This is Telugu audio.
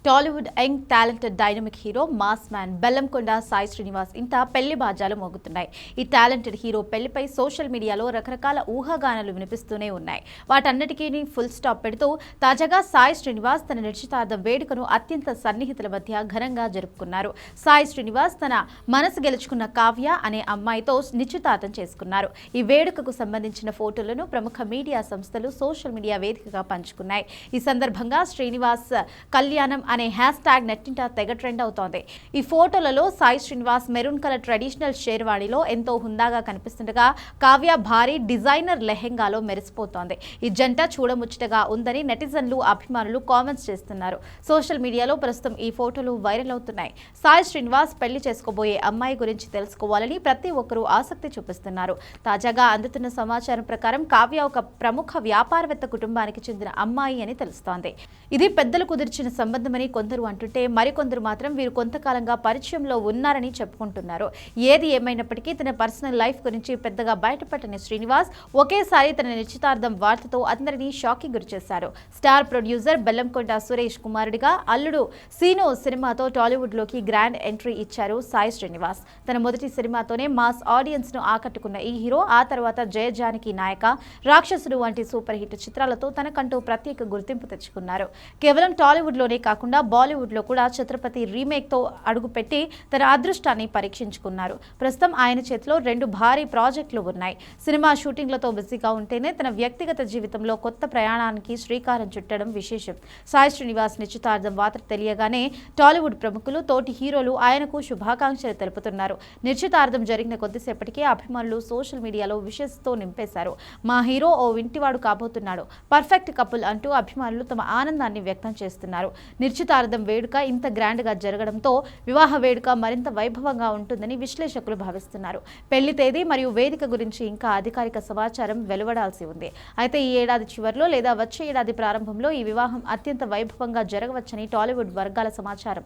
Tollywood young talented dynamic hero mass man Bellamkonda Sai Srinivas ఇంత పెళ్లి బాజాలు మోగుతున్నాయి. ఈ టాలెంటెడ్ హీరో పెళ్లిపై సోషల్ మీడియాలో రకరకాల ఊహాగానాలు వినిపిస్తూనే ఉన్నాయి. వాటన్నిటికీ ఫుల్ స్టాప్ పెడుతూ తాజాగా సాయి శ్రీనివాస్ తన నిశ్చితార్థం వేడుకను అత్యంత సన్నిహితుల మధ్య ఘనంగా జరుపుకున్నారు. సాయి శ్రీనివాస్ తన మనసు గెలుచుకున్న కావ్య అనే అమ్మాయితో నిశ్చితార్థం చేసుకున్నారు. ఈ వేడుకకు సంబంధించిన ఫోటోలను ప్రముఖ మీడియా సంస్థలు సోషల్ మీడియా వేదికగా పంచుకున్నాయి. ఈ సందర్భంగా శ్రీనివాస్ కళ్యాణం అనే హ్యాష్ ట్యాగ్ నెట్టింట తెగ ట్రెండ్ అవుతోంది. ఈ ఫోటోలలో Sai Srinivas maroon colour traditional షేర్వాణిలో ఎంతో హుందాగా కనిపిస్తుండగా కావ్య భారీ డిజైనర్ లెహెంగాలో మెరిసిపోతోంది. ఈ జంట చూడముచ్చటగా ఉందని నెటిజన్లు అభిమానులు కామెంట్స్ చేస్తున్నారు. సోషల్ మీడియాలో ప్రస్తుతం ఈ ఫోటోలు వైరల్ అవుతున్నాయి. సాయి శ్రీనివాస్ పెళ్లి చేసుకోబోయే అమ్మాయి గురించి తెలుసుకోవాలని ప్రతి ఒక్కరూ ఆసక్తి చూపిస్తున్నారు. తాజాగా అందుతున్న సమాచారం ప్రకారం కావ్య ఒక ప్రముఖ వ్యాపారవేత్త కుటుంబానికి చెందిన అమ్మాయి అని తెలుస్తోంది. ఇది పెద్దలు కుదిర్చిన సంబంధమని కొందరు అంటుంటే మరికొందరు మాత్రం వీరు కొంతకాలంగా పరిచయంలో ఉన్నారని చెప్పుకుంటున్నారు. ఏది ఏమైనప్పటికీ తన పర్సనల్ లైఫ్ గురించి పెద్దగా బయటపడని శ్రీనివాస్ ఒకేసారి తన నిశ్చితార్థం వార్తతో అందరినీ షాక్కి గురిచేశారు. స్టార్ ప్రొడ్యూసర్ బెల్లంకొండ సురేష్ కుమారుడిగా అల్లుడు సీను సినిమాతో టాలీవుడ్ లోకి గ్రాండ్ ఎంట్రీ ఇచ్చారు సాయి శ్రీనివాస్. తన మొదటి సినిమాతోనే మాస్ ఆడియన్స్ ను ఆకట్టుకున్న ఈ హీరో ఆ తర్వాత జయజానకి నాయక, రాక్షసుడు వంటి సూపర్ హిట్ చిత్రాలతో తనకంటూ ప్రత్యేక గుర్తింపు తెచ్చుకున్నారు. కేవలం టాలీవుడ్ లోనే కాకుండా బాలీవుడ్ లో కూడా ఛత్రపతి రీమేక్ తో అడుగుపెట్టి తన అదృష్టాన్ని పరీక్షించుకున్నారు. ప్రస్తుతం ఆయన చేతిలో 2 భారీ ప్రాజెక్టులు ఉన్నాయి. సినిమా షూటింగ్లతో బిజీగా ఉంటేనే తన వ్యక్తిగత జీవితంలో కొత్త ప్రయాణానికి శ్రీకారం చుట్టడం విశేషం. సాయి శ్రీనివాస్ నిశ్చితార్థం వార్త తెలియగానే టాలీవుడ్ ప్రముఖులు, తోటి హీరోలు ఆయనకు శుభాకాంక్షలు తెలుపుతున్నారు. నిశ్చితార్థం జరిగిన కొద్దిసేపటికే అభిమానులు సోషల్ మీడియాలో విషెస్ తో నింపేశారు. మా హీరో ఓ ఇంటివాడు కాబోతున్నాడు, పర్ఫెక్ట్ కపుల్ అంటూ అభిమానులు తమ ఆనందాన్ని వ్యక్తం చేస్తున్నారు. నిశ్చితార్థం వేడుక ఇంత గ్రాండ్ గా జరగడంతో వివాహ వేడుక మరింత వైభవంగా ఉంటుందని విశ్లేషకులు భావిస్తున్నారు. పెళ్లి తేదీ మరియు వేదిక గురించి ఇంకా అధికారిక సమాచారం వెలువడాల్సి ఉంది. అయితే ఈ ఏడాది చివరిలో లేదా వచ్చే ఏడాది ప్రారంభంలో ఈ వివాహం అత్యంత వైభవంగా జరగవచ్చని టాలీవుడ్ వర్గాల సమాచారం.